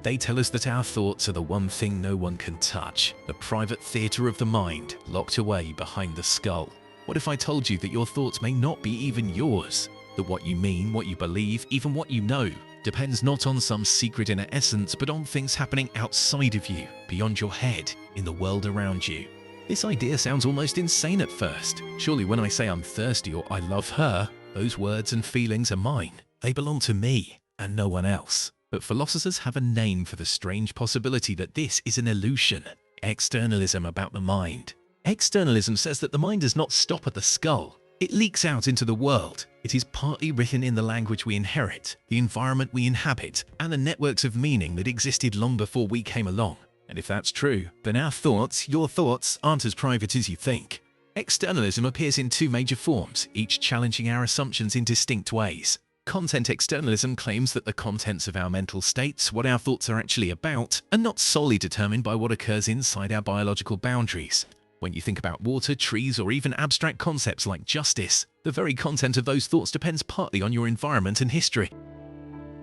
They tell us that our thoughts are the one thing no one can touch, the private theatre of the mind, locked away behind the skull. What if I told you that your thoughts may not be even yours? That what you mean, what you believe, even what you know, depends not on some secret inner essence, but on things happening outside of you, beyond your head, in the world around you. This idea sounds almost insane at first. Surely when I say I'm thirsty or I love her, those words and feelings are mine. They belong to me and no one else. But philosophers have a name for the strange possibility that this is an illusion. Externalism about the mind. Externalism says that the mind does not stop at the skull. It leaks out into the world. It is partly written in the language we inherit, the environment we inhabit, and the networks of meaning that existed long before we came along. And if that's true, then our thoughts, your thoughts, aren't as private as you think. Externalism appears in two major forms, each challenging our assumptions in distinct ways. Content externalism claims that the contents of our mental states, what our thoughts are actually about, are not solely determined by what occurs inside our biological boundaries. When you think about water, trees, or even abstract concepts like justice, the very content of those thoughts depends partly on your environment and history.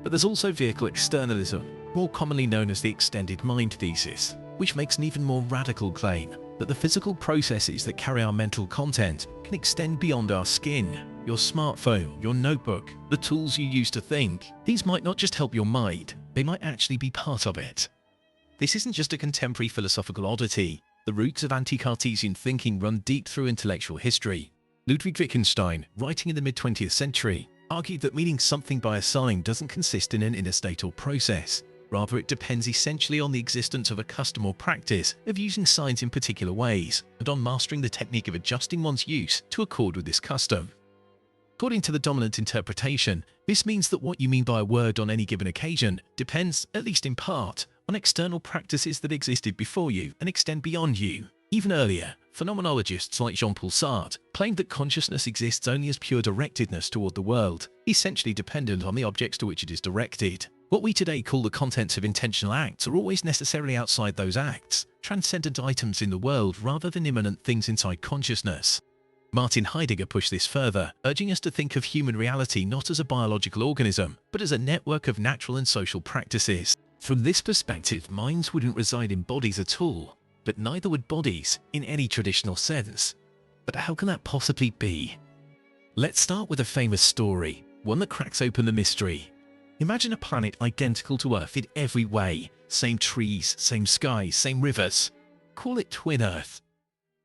But there's also vehicle externalism, more commonly known as the extended mind thesis, which makes an even more radical claim that the physical processes that carry our mental content can extend beyond our skin. Your smartphone, your notebook, the tools you use to think, these might not just help your mind, they might actually be part of it. This isn't just a contemporary philosophical oddity. The roots of anti-Cartesian thinking run deep through intellectual history. Ludwig Wittgenstein, writing in the mid-20th century, argued that meaning something by a sign doesn't consist in an inner state or process. Rather, it depends essentially on the existence of a custom or practice of using signs in particular ways, and on mastering the technique of adjusting one's use to accord with this custom. According to the dominant interpretation, this means that what you mean by a word on any given occasion depends, at least in part, on external practices that existed before you and extend beyond you. Even earlier, phenomenologists like Jean-Paul Sartre claimed that consciousness exists only as pure directedness toward the world, essentially dependent on the objects to which it is directed. What we today call the contents of intentional acts are always necessarily outside those acts, transcendent items in the world rather than immanent things inside consciousness. Martin Heidegger pushed this further, urging us to think of human reality not as a biological organism, but as a network of natural and social practices. From this perspective, minds wouldn't reside in bodies at all, but neither would bodies in any traditional sense. But how can that possibly be? Let's start with a famous story, one that cracks open the mystery. Imagine a planet identical to Earth in every way. Same trees, same skies, same rivers. Call it Twin Earth.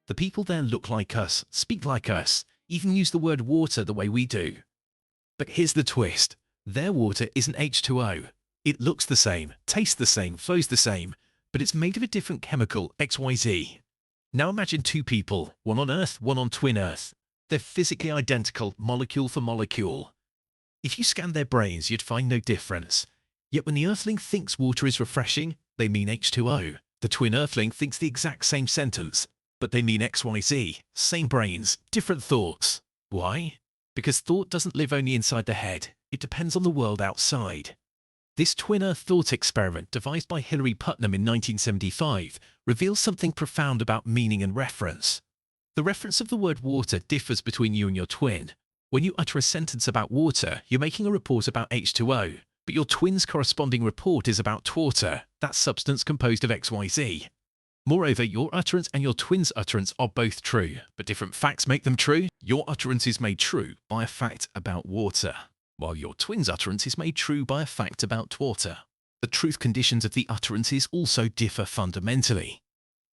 The people there look like us, speak like us, even use the word water the way we do. But here's the twist. Their water isn't H2O. It looks the same, tastes the same, flows the same, but it's made of a different chemical, XYZ. Now imagine two people, one on Earth, one on Twin Earth. They're physically identical, molecule for molecule. If you scanned their brains, you'd find no difference. Yet when the Earthling thinks water is refreshing, they mean H2O. The Twin Earthling thinks the exact same sentence, but they mean XYZ. Same brains, different thoughts. Why? Because thought doesn't live only inside the head. It depends on the world outside. This Twin Earth thought experiment, devised by Hilary Putnam in 1975, reveals something profound about meaning and reference. The reference of the word water differs between you and your twin. When you utter a sentence about water, you're making a report about H2O, but your twin's corresponding report is about twater, that substance composed of XYZ. Moreover, your utterance and your twin's utterance are both true, but different facts make them true. Your utterance is made true by a fact about water, while your twin's utterance is made true by a fact about twater. The truth conditions of the utterances also differ fundamentally.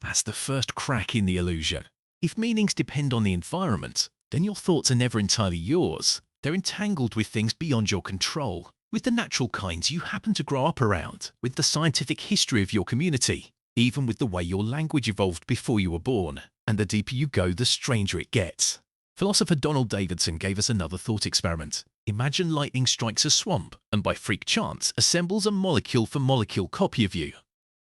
That's the first crack in the illusion. If meanings depend on the environment, then your thoughts are never entirely yours. They're entangled with things beyond your control, with the natural kinds you happen to grow up around, with the scientific history of your community, even with the way your language evolved before you were born. And the deeper you go, the stranger it gets. Philosopher Donald Davidson gave us another thought experiment. Imagine lightning strikes a swamp, and by freak chance assembles a molecule-for-molecule copy of you.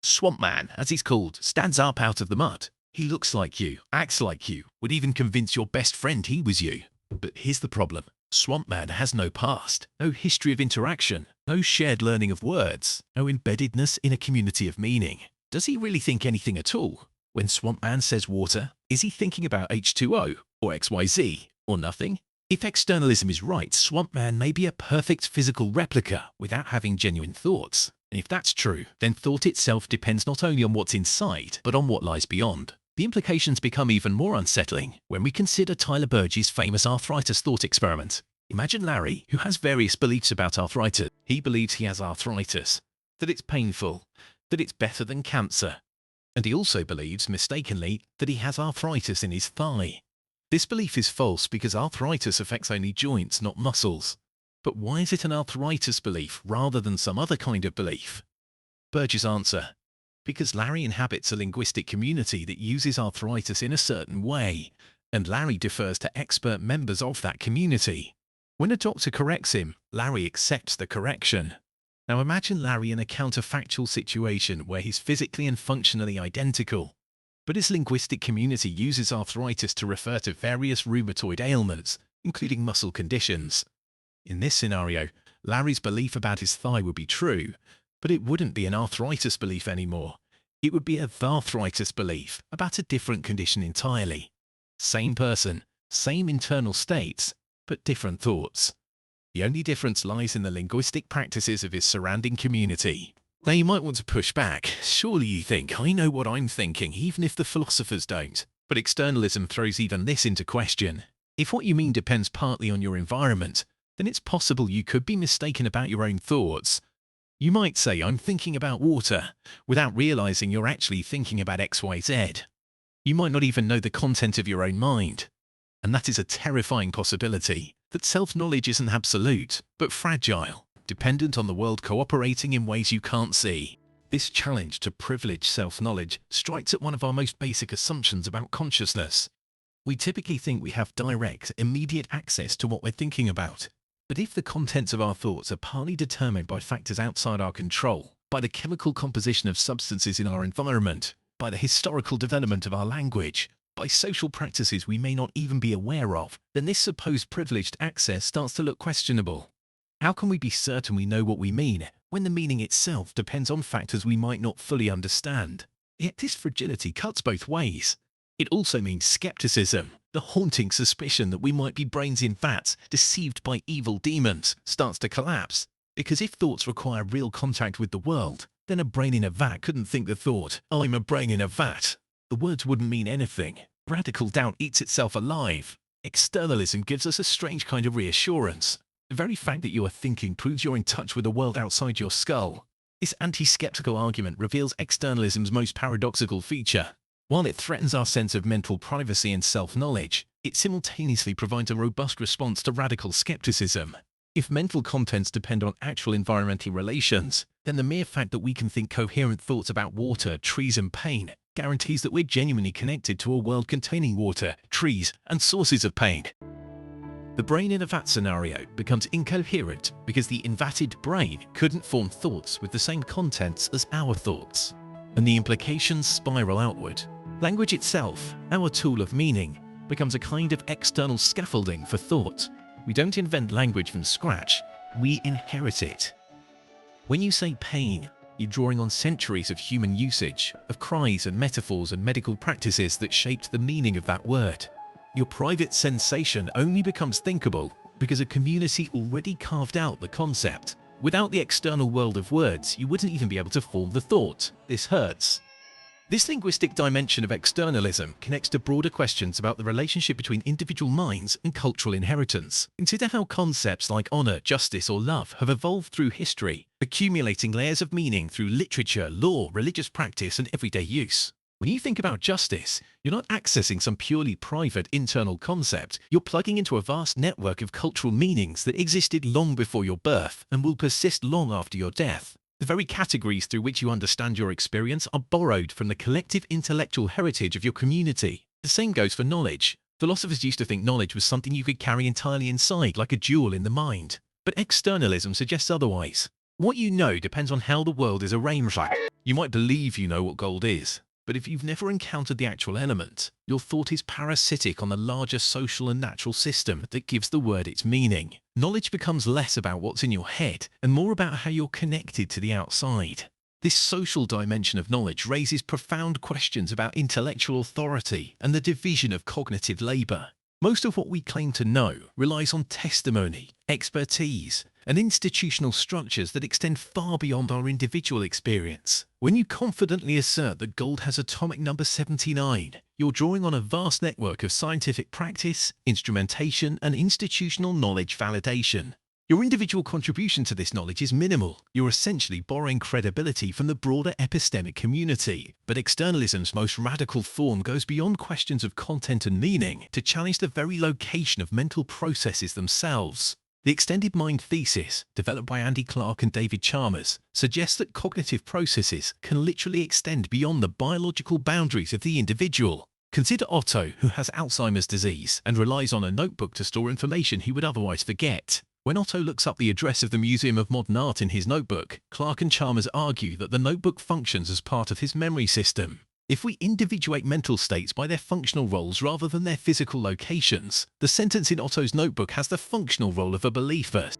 Swampman, as he's called, stands up out of the mud. He looks like you, acts like you, would even convince your best friend he was you. But here's the problem. Swampman has no past, no history of interaction, no shared learning of words, no embeddedness in a community of meaning. Does he really think anything at all? When Swampman says water, is he thinking about H2O, or XYZ, or nothing? If externalism is right, Swampman may be a perfect physical replica without having genuine thoughts. And if that's true, then thought itself depends not only on what's inside, but on what lies beyond. The implications become even more unsettling when we consider Tyler Burge's famous arthritis thought experiment. Imagine Larry, who has various beliefs about arthritis. He believes he has arthritis, that it's painful, that it's better than cancer. And he also believes, mistakenly, that he has arthritis in his thigh. This belief is false because arthritis affects only joints, not muscles. But why is it an arthritis belief rather than some other kind of belief? Burge's answer: because Larry inhabits a linguistic community that uses arthritis in a certain way, and Larry defers to expert members of that community. When a doctor corrects him, Larry accepts the correction. Now imagine Larry in a counterfactual situation where he's physically and functionally identical, but his linguistic community uses arthritis to refer to various rheumatoid ailments, including muscle conditions. In this scenario, Larry's belief about his thigh would be true, but it wouldn't be an arthritis belief anymore. It would be a arthritis belief about a different condition entirely. Same person, same internal states, but different thoughts. The only difference lies in the linguistic practices of his surrounding community. Now you might want to push back. Surely you think, I know what I'm thinking, even if the philosophers don't. But externalism throws even this into question. If what you mean depends partly on your environment, then it's possible you could be mistaken about your own thoughts. You might say, I'm thinking about water, without realizing you're actually thinking about XYZ. You might not even know the content of your own mind. And that is a terrifying possibility, that self-knowledge isn't absolute, but fragile, dependent on the world cooperating in ways you can't see. This challenge to privileged self-knowledge strikes at one of our most basic assumptions about consciousness. We typically think we have direct, immediate access to what we're thinking about. But if the contents of our thoughts are partly determined by factors outside our control, by the chemical composition of substances in our environment, by the historical development of our language, by social practices we may not even be aware of, then this supposed privileged access starts to look questionable. How can we be certain we know what we mean, when the meaning itself depends on factors we might not fully understand? Yet this fragility cuts both ways. It also means skepticism. The haunting suspicion that we might be brains in vats, deceived by evil demons, starts to collapse. Because if thoughts require real contact with the world, then a brain in a vat couldn't think the thought, I'm a brain in a vat. The words wouldn't mean anything. Radical doubt eats itself alive. Externalism gives us a strange kind of reassurance. The very fact that you are thinking proves you're in touch with the world outside your skull. This anti-skeptical argument reveals externalism's most paradoxical feature. While it threatens our sense of mental privacy and self-knowledge, it simultaneously provides a robust response to radical skepticism. If mental contents depend on actual environmental relations, then the mere fact that we can think coherent thoughts about water, trees and pain guarantees that we're genuinely connected to a world containing water, trees and sources of pain. The brain in a vat scenario becomes incoherent because the invatted brain couldn't form thoughts with the same contents as our thoughts, and the implications spiral outward. Language itself, our tool of meaning, becomes a kind of external scaffolding for thought. We don't invent language from scratch, we inherit it. When you say pain, you're drawing on centuries of human usage, of cries and metaphors and medical practices that shaped the meaning of that word. Your private sensation only becomes thinkable because a community already carved out the concept. Without the external world of words, you wouldn't even be able to form the thought, this hurts. This linguistic dimension of externalism connects to broader questions about the relationship between individual minds and cultural inheritance. Consider how concepts like honor, justice, or love have evolved through history, accumulating layers of meaning through literature, law, religious practice, and everyday use. When you think about justice, you're not accessing some purely private internal concept. You're plugging into a vast network of cultural meanings that existed long before your birth and will persist long after your death. The very categories through which you understand your experience are borrowed from the collective intellectual heritage of your community. The same goes for knowledge. Philosophers used to think knowledge was something you could carry entirely inside, like a jewel in the mind. But externalism suggests otherwise. What you know depends on how the world is arranged. You might believe you know what gold is, but if you've never encountered the actual element, your thought is parasitic on the larger social and natural system that gives the word its meaning. Knowledge becomes less about what's in your head and more about how you're connected to the outside. This social dimension of knowledge raises profound questions about intellectual authority and the division of cognitive labor. Most of what we claim to know relies on testimony, expertise, and institutional structures that extend far beyond our individual experience. When you confidently assert that gold has atomic number 79, you're drawing on a vast network of scientific practice, instrumentation, and institutional knowledge validation. Your individual contribution to this knowledge is minimal. You're essentially borrowing credibility from the broader epistemic community. But externalism's most radical form goes beyond questions of content and meaning to challenge the very location of mental processes themselves. The extended mind thesis, developed by Andy Clark and David Chalmers, suggests that cognitive processes can literally extend beyond the biological boundaries of the individual. Consider Otto, who has Alzheimer's disease and relies on a notebook to store information he would otherwise forget. When Otto looks up the address of the Museum of Modern Art in his notebook, Clark and Chalmers argue that the notebook functions as part of his memory system. If we individuate mental states by their functional roles rather than their physical locations, the sentence in Otto's notebook has the functional role of a believer.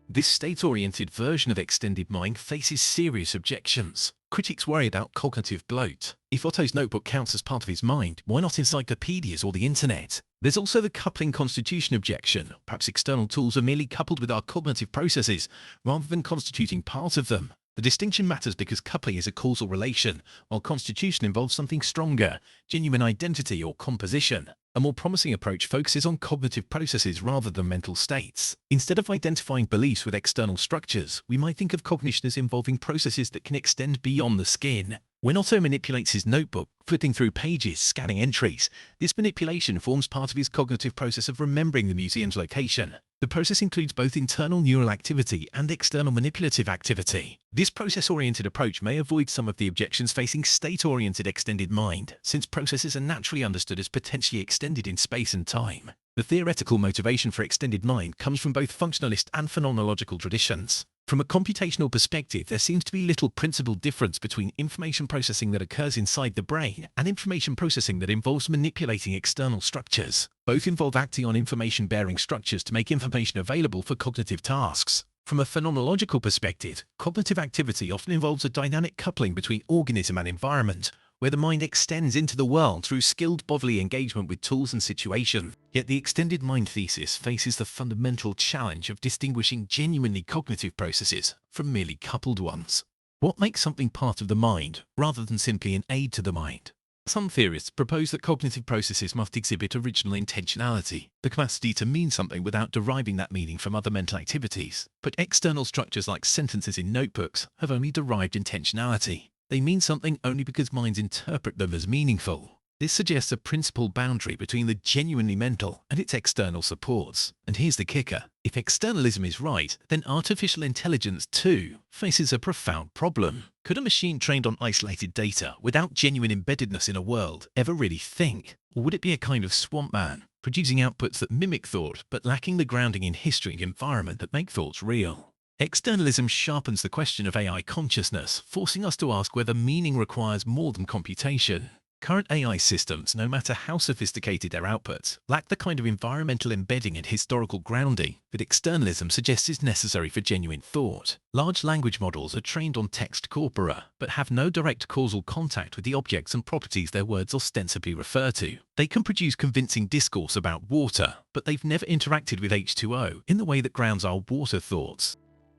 This state-oriented version of extended mind faces serious objections. Critics worry about cognitive bloat. If Otto's notebook counts as part of his mind, why not encyclopedias or the internet? There's also the coupling constitution objection. Perhaps external tools are merely coupled with our cognitive processes rather than constituting part of them. The distinction matters because coupling is a causal relation, while constitution involves something stronger, genuine identity or composition. A more promising approach focuses on cognitive processes rather than mental states. Instead of identifying beliefs with external structures, we might think of cognition as involving processes that can extend beyond the skin. When Otto manipulates his notebook, flipping through pages, scanning entries, this manipulation forms part of his cognitive process of remembering the museum's location. The process includes both internal neural activity and external manipulative activity. This process-oriented approach may avoid some of the objections facing state-oriented extended mind, since processes are naturally understood as potentially extended in space and time. The theoretical motivation for extended mind comes from both functionalist and phenomenological traditions. From a computational perspective, there seems to be little principal difference between information processing that occurs inside the brain and information processing that involves manipulating external structures. Both involve acting on information-bearing structures to make information available for cognitive tasks. From a phenomenological perspective, cognitive activity often involves a dynamic coupling between organism and environment, where the mind extends into the world through skilled bodily engagement with tools and situation. Yet the extended mind thesis faces the fundamental challenge of distinguishing genuinely cognitive processes from merely coupled ones. What makes something part of the mind, rather than simply an aid to the mind? Some theorists propose that cognitive processes must exhibit original intentionality, the capacity to mean something without deriving that meaning from other mental activities. But external structures like sentences in notebooks have only derived intentionality. They mean something only because minds interpret them as meaningful. This suggests a principal boundary between the genuinely mental and its external supports. And here's the kicker. If externalism is right, then artificial intelligence too faces a profound problem. Could a machine trained on isolated data, without genuine embeddedness in a world, ever really think? Or would it be a kind of Swampman, producing outputs that mimic thought but lacking the grounding in history and environment that make thoughts real? Externalism sharpens the question of AI consciousness, forcing us to ask whether meaning requires more than computation. Current AI systems, no matter how sophisticated their outputs, lack the kind of environmental embedding and historical grounding that externalism suggests is necessary for genuine thought. Large language models are trained on text corpora, but have no direct causal contact with the objects and properties their words ostensibly refer to. They can produce convincing discourse about water, but they've never interacted with H2O in the way that grounds our water thoughts.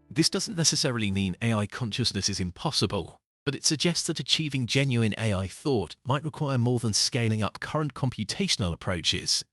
This doesn't necessarily mean AI consciousness is impossible, but it suggests that achieving genuine AI thought might require more than scaling up current computational approaches.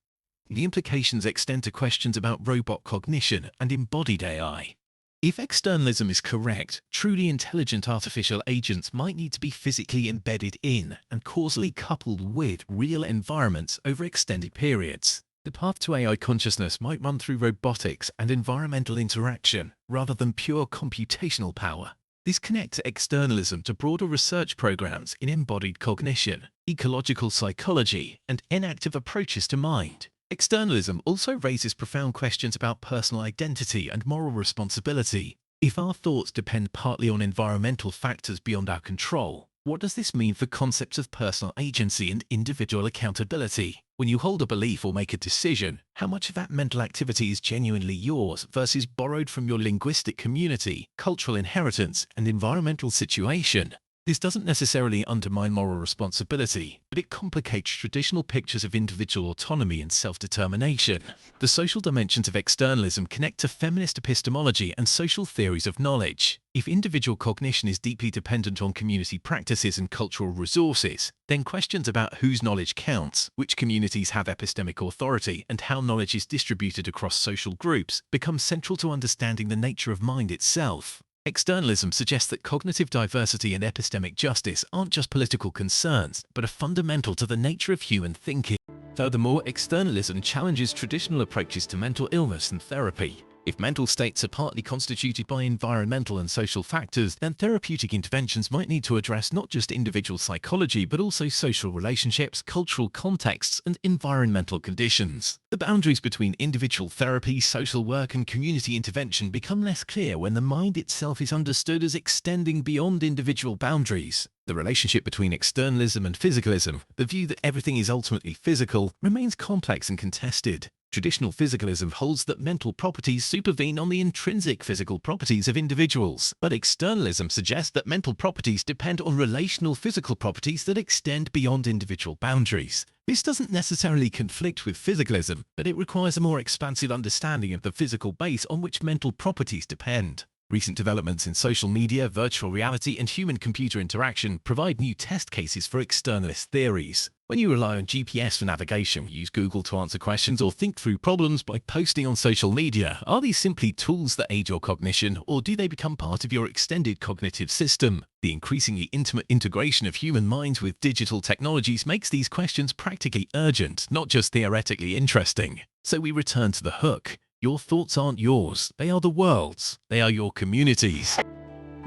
The implications extend to questions about robot cognition and embodied AI. If externalism is correct, truly intelligent artificial agents might need to be physically embedded in and causally coupled with real environments over extended periods. The path to AI consciousness might run through robotics and environmental interaction rather than pure computational power. This connects externalism to broader research programs in embodied cognition, ecological psychology, and inactive approaches to mind. Externalism also raises profound questions about personal identity and moral responsibility. If our thoughts depend partly on environmental factors beyond our control, what does this mean for concepts of personal agency and individual accountability? When you hold a belief or make a decision, how much of that mental activity is genuinely yours versus borrowed from your linguistic community, cultural inheritance, and environmental situation? This doesn't necessarily undermine moral responsibility, but it complicates traditional pictures of individual autonomy and self-determination. The social dimensions of externalism connect to feminist epistemology and social theories of knowledge. If individual cognition is deeply dependent on community practices and cultural resources, then questions about whose knowledge counts, which communities have epistemic authority, and how knowledge is distributed across social groups become central to understanding the nature of mind itself. Externalism suggests that cognitive diversity and epistemic justice aren't just political concerns, but are fundamental to the nature of human thinking. Furthermore, externalism challenges traditional approaches to mental illness and therapy. If mental states are partly constituted by environmental and social factors, then therapeutic interventions might need to address not just individual psychology, but also social relationships, cultural contexts, and environmental conditions. The boundaries between individual therapy, social work, and community intervention become less clear when the mind itself is understood as extending beyond individual boundaries. The relationship between externalism and physicalism, the view that everything is ultimately physical, remains complex and contested. Traditional physicalism holds that mental properties supervene on the intrinsic physical properties of individuals, but externalism suggests that mental properties depend on relational physical properties that extend beyond individual boundaries. This doesn't necessarily conflict with physicalism, but it requires a more expansive understanding of the physical base on which mental properties depend. Recent developments in social media, virtual reality, and human-computer interaction provide new test cases for externalist theories. When you rely on GPS for navigation, use Google to answer questions, or think through problems by posting on social media, are these simply tools that aid your cognition, or do they become part of your extended cognitive system? The increasingly intimate integration of human minds with digital technologies makes these questions practically urgent, not just theoretically interesting. So we return to the hook. Your thoughts aren't yours, they are the world's, they are your communities.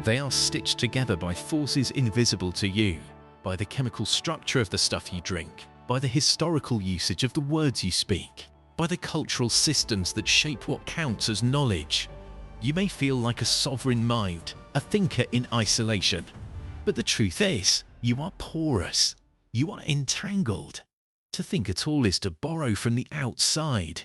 They are stitched together by forces invisible to you, by the chemical structure of the stuff you drink, by the historical usage of the words you speak, by the cultural systems that shape what counts as knowledge. You may feel like a sovereign mind, a thinker in isolation, but the truth is, you are porous, you are entangled. To think at all is to borrow from the outside.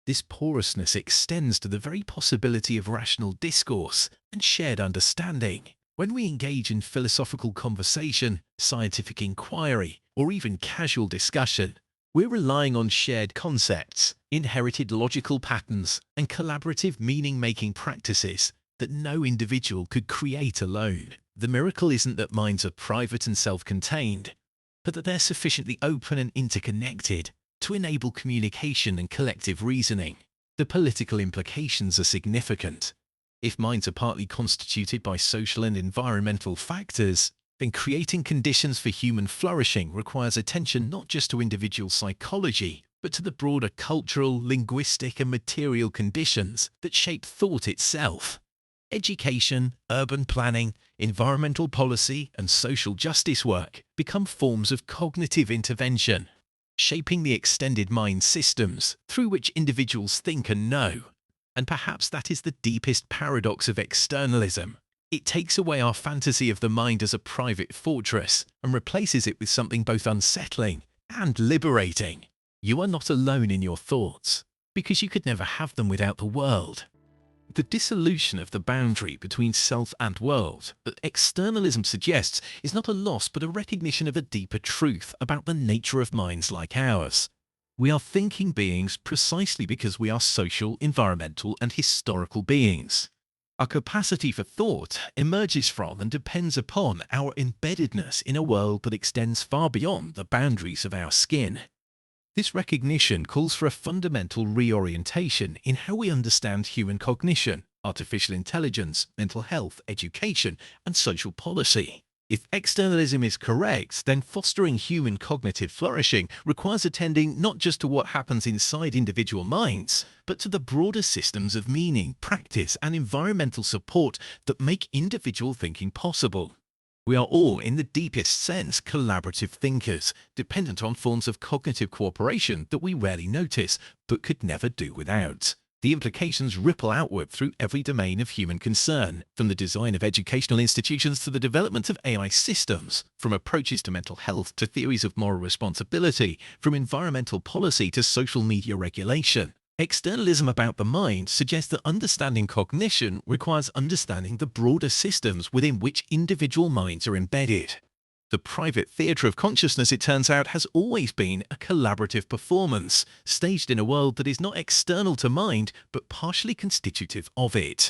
This porousness extends to the very possibility of rational discourse and shared understanding. When we engage in philosophical conversation, scientific inquiry, or even casual discussion, we're relying on shared concepts, inherited logical patterns, and collaborative meaning-making practices that no individual could create alone. The miracle isn't that minds are private and self-contained, but that they're sufficiently open and interconnected to enable communication and collective reasoning. The political implications are significant. If minds are partly constituted by social and environmental factors, then creating conditions for human flourishing requires attention not just to individual psychology, but to the broader cultural, linguistic, and material conditions that shape thought itself. Education, urban planning, environmental policy, and social justice work become forms of cognitive intervention, shaping the extended mind systems through which individuals think and know. And perhaps that is the deepest paradox of externalism. It takes away our fantasy of the mind as a private fortress and replaces it with something both unsettling and liberating. You are not alone in your thoughts, because you could never have them without the world. The dissolution of the boundary between self and world that externalism suggests is not a loss but a recognition of a deeper truth about the nature of minds like ours. We are thinking beings precisely because we are social, environmental, and historical beings. Our capacity for thought emerges from and depends upon our embeddedness in a world that extends far beyond the boundaries of our skin. This recognition calls for a fundamental reorientation in how we understand human cognition, artificial intelligence, mental health, education, and social policy. If externalism is correct, then fostering human cognitive flourishing requires attending not just to what happens inside individual minds, but to the broader systems of meaning, practice, and environmental support that make individual thinking possible. We are all, in the deepest sense, collaborative thinkers, dependent on forms of cognitive cooperation that we rarely notice, but could never do without. The implications ripple outward through every domain of human concern, from the design of educational institutions to the development of AI systems, from approaches to mental health to theories of moral responsibility, from environmental policy to social media regulation. Externalism about the mind suggests that understanding cognition requires understanding the broader systems within which individual minds are embedded. The private theatre of consciousness, it turns out, has always been a collaborative performance, staged in a world that is not external to mind, but partially constitutive of it.